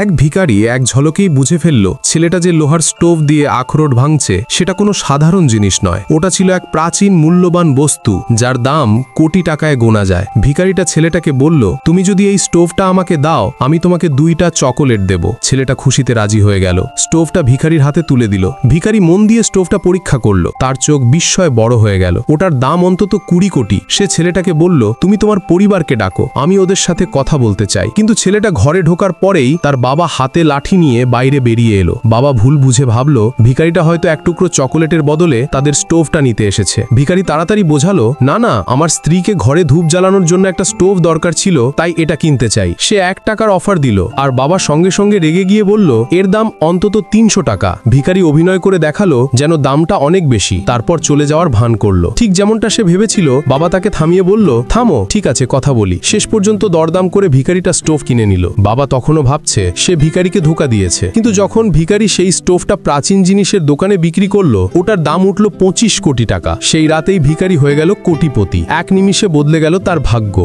এক ভিখারি এক ঝলকেই বুঝে ফেলল ছেলেটা যে লোহার স্টোভ দিয়ে আখরোট ভাঙছে সেটা কোনো সাধারণ জিনিস নয়। ওটা ছিল এক প্রাচীন মূল্যবান বস্তু যার দাম কোটি টাকায় গোনা যায়। ভিখারিটা ছেলেটাকে বলল, তুমি যদি এই স্টোভটা আমাকে দাও আমি তোমাকে 2টা চকোলেট দেব। ছেলেটা খুশিতে রাজি হয়ে গেল। স্টোভটা ভিখারির হাতে তুলে দিল। ভিখারি মন দিয়ে স্টোভটা পরীক্ষা করল। তার চোখ বিস্ময়ে বড় হয়ে গেল। ওটার দাম অন্তত 20 কোটি। সে ছেলেটাকে বলল, তুমি তোমার পরিবারকে ডাকো, আমি ওদের সাথে কথা বলতে চাই। কিন্তু ছেলেটা ঘরে ঢোকার পরেই তার বাবা হাতে লাঠি নিয়ে বাইরে বেরিয়ে এলো। বাবা ভুল বুঝে ভাবল ভিখারিটা হয়তো এক টুকরো চকোলেটের বদলে তাদের স্টোভটা নিতে এসেছে। ভিখারি তাড়াতাড়ি বোঝালো, না না, আমার স্ত্রীকে ঘরে ধূপ জ্বালানোর জন্য একটা স্টোভ দরকার ছিল, তাই এটা কিনতে চাই। সে 1 টাকার অফার দিল আর বাবা সঙ্গে সঙ্গে রেগে গিয়ে বলল, এর দাম অন্তত 300 টাকা। ভিখারি অভিনয় করে দেখালো যেন দামটা অনেক বেশি, তারপর চলে যাওয়ার ভান করলো। ঠিক যেমনটা সে ভেবেছিল, বাবা তাকে থামিয়ে বলল, থামো, ঠিক আছে, কথা বলি। শেষ পর্যন্ত দরদাম করে ভিখারিটা স্টোভ কিনে নিল। বাবা তখনও ভাবছে সে ভিখারিকে ধোঁকা দিয়েছে, কিন্তু যখন ভিখারি সেই স্টোভটা প্রাচীন জিনিসের দোকানে বিক্রি করলো, ওটার দাম উঠল 25 কোটি টাকা। সেই রাতেই ভিখারি হয়ে গেল কোটিপতি। এক নিমিষে বদলে গেল তার ভাগ্য।